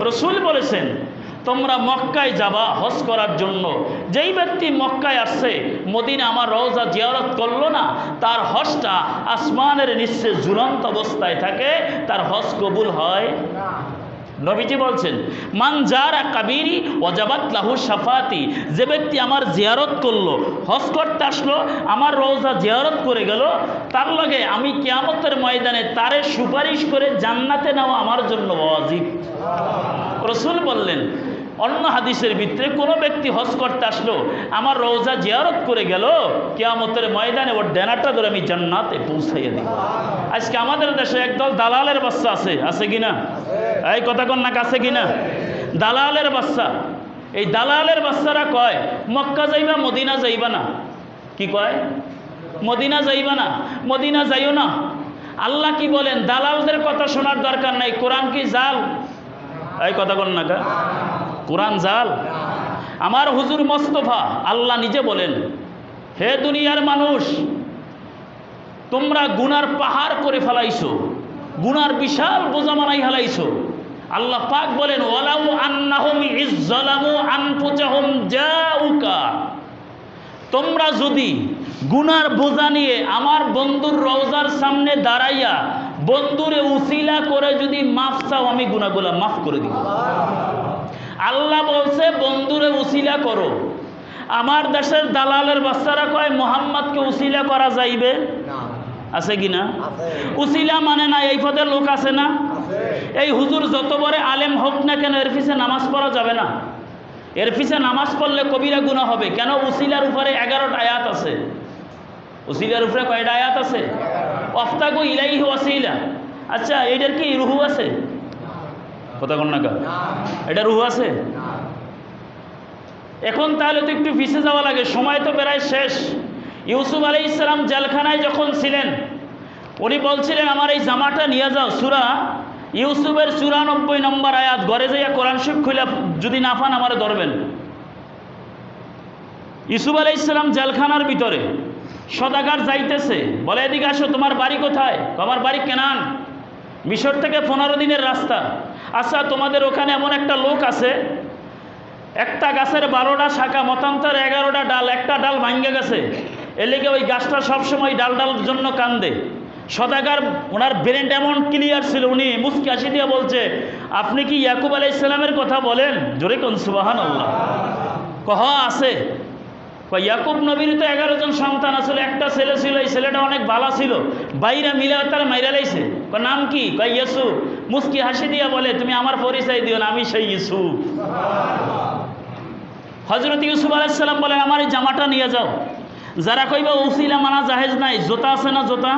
রসুল বলেছেন তোমরা মক্কায় যাবা হজ করার জন্য, যেই ব্যক্তি মক্কায় আসছে মদিনা আমার রওজা জিয়ারত করলো না, তার হজটা আসমানের নিচে ঝুলন্ত অবস্থায় থাকে, তার হজ কবুল হয় না। নবীজি বলছেন মান যারা কাবিরি ওয়াজাবাত লাহু শাফাতি, যে ব্যক্তি আমার জিয়ারত করলো, হজ করতে আসলো, আমার রওজা জিয়ারত করে গেল, তার লগে আমি কিয়ামতের ময়দানে তারে সুপারিশ করে জান্নাতে নেওয়া আমার জন্য ওয়াজিব। রাসূল বললেন অন্য হাদিসের ভিতরে কোনো ব্যক্তি হজ করতে আসলো, আমার রওজা জিয়ারত করে গেল, কিয়ামতের ময়দানে ওর ডেনাটা ধরে আমি জান্নাতে পৌঁছাইয়া দিব। আজকে আমাদের দেশে একদল দালালের বাচ্চা আছে কিনা? এই কথা কোন না কাছে কিনা? দালালের বাচ্চা। এই দালালের বাচ্চারা কয় মক্কা যাইবা মদিনা যাইবা না। কি কয়? মদিনা যাইবা না, মদিনা যাইও না। আল্লাহ কি বলেন? দালালদের কথা শোনার দরকার নাই। কোরআন কি জাল? এই কথা কোন না কা? কোরআন জাল? আমার হুজুর মোস্তফা আল্লাহ নিজে বলেন, হে দুনিয়ার মানুষ, তোমরা গুনার পাহাড় করে ফেলাইছো, গুনার বিশাল বোঝা বানাই ফেলাইছো। আল্লাহ পাক বলেন ওয়ালাউ আন্নাহুম ইযযালামু আনফুসাহুম জাউকা, তোমরা যদি গুনার বোঝা নিয়ে আমার বন্ধুর রওজার সামনে দাঁড়াইয়া বন্ধুরে উসিলা করে যদি মাফ চাও, আমি গুনাহগুলো মাফ করে দিব। আল্লাহ বলছে বন্ধুরে উসিলা করো। আমার দেশের দালালের বাচ্চারা কয় মুহাম্মদকে উসিলা করা যাইবে না। আছে কি না? উসিলা মানে না এই পদের লোক আছে না? এই হুজুর যত বড় আলেম হোক না কেন এর পিছে নামাজ পড়া যাবে না। এর পিছে নামাজ পড়লে কবিরা গুনাহ হবে। কেন? উসিলার উপরে 11টা আয়াত আছে। উসিলার উপরে কয়টা আয়াত আছে? ওয়াফতাগু ইলাইহি ওয়াসিলা। আচ্ছা, এটার কি রুহু আছে? কথা কোন না কা? এটা রুহু আছে? এখন তাহলে তো একটু পিছে যাওয়া লাগে, সময় তো প্রায় শেষ। ইউসুফ আলাইহিস সালাম জেলখানায় যখন ছিলেন, উনি বলছিলেন আমার এই জামাটা নিয়ে যাও। সূরা ইউসুফের 94 নম্বর আয়াত। ঘরে যাইয়া কোরআন শরীফ খুলে যদি না পান আমারে ধরবেন। ইউসুফ আলাইহিস সালাম জেলখানার ভিতরে সদাগর যাইতেছে, বলে এদিকে আসো, তোমার বাড়ি কোথায়? আমার বাড়ি কেনান, মিশর থেকে 15 দিনের রাস্তা। আচ্ছা, তোমাদের ওখানে এমন একটা লোক আছে, একটা গাছের 12টা শাখা, মতান্তর 11টা ডাল, একটা ডাল ভাঙ্গে গেছে, এর লেগে ওই গাছটা সবসময় ডাল জন্য কান্দে। সদাগর ওনার ব্রেন এমন ক্লিয়ার ছিল, উনি মুস্কি হাসি দিয়ে বলছে আপনি কি ইয়াকুব আলাইহিস সালামের কথা বলেন? জোরে কোন সুবহানাল্লাহ। কহ আছে। ইয়াকুব নবীর তো 11 জন সন্তান আসলে, একটা ছেলে ছিল, এই ছেলেটা অনেক ভালো ছিল, বাইরা মিলে তারা মাইরা লাইছে। নাম কি? কয় ইউসুফ। মুস্কি হাসি দিয়া বলে তুমি আমার পরিচয় দিও না, আমি সেই ইউসুফ। হযরত ইউসুফ আলাইহিস সালাম বলেন আমার এই জামাটা নিয়ে যাও। যারা কইবা উসিলা মানা জাহেজ নাই, জোতা আছে না জোতা,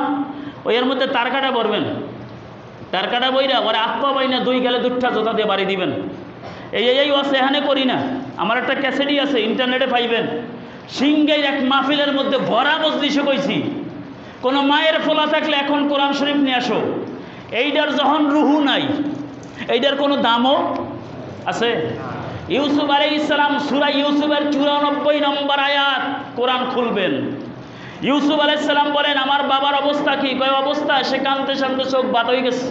ওই এর মধ্যে তার কাটা ভরবেন, তার কাটা বইরা ওরা আত্মা বাইনা 2 গেলে 2টা জোতা দিয়ে বাড়ি দিবেন। এই ওয়াছে এখানে করি না, আমার একটা ক্যাসেটই আছে, ইন্টারনেটে পাইবেন। সিংহের এক মাহফিলের মধ্যে ভরা মজলিসে কইছি, কোনো মায়ের ফোলা থাকলে এখন কোরআন শরীফ নিয়ে আসো। এইটার যখন রুহু নাই, এইটার কোনো দামও আছে? ইউসুফ আলাইহিস সালাম সূরা ইউসুফের 94 নম্বর আয়াত কোরআন খুলবেন। ইউসুফ আলাইহিস সালাম বলেন আমার বাবার অবস্থা কি? কয় অবস্থা? সে কাঁদতে কাঁদতে চোখ বাত হয়ে গেছে।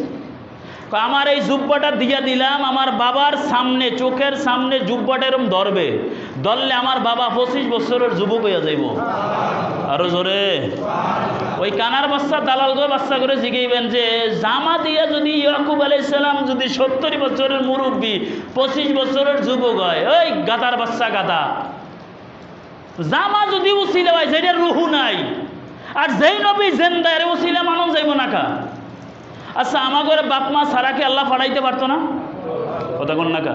আমার এই জুব্বাটা দিয়া দিলাম, আমার বাবার সামনে, চোখের সামনে জুব্বাটা এরকম ধরবে, ধরলে আমার বাবা 25 বছরের যুবক হইয়া যাইব। আরো জোরে। ওই কানার বাচ্চা দালাল গো বাচ্চা করে জিগাইবেন যে জামা দিয়া যদি ইয়াকুব আলাইহিস সালাম যদি 70 বছরের মুরব্বী 25 বছরের যুবক হয়, ওই গাদার বাচ্চা গাদা, জামা যদি উসিলা হয় যেটা রুহু নাই, আর যেই নবী জিন্দা এর উসিলা মানুষ যাইব না কা? আচ্ছা, আমার ঘরে বাপ মা ছাড়া কি আল্লাহ পাঠাইতে পারতো না? কথা কোন না কা?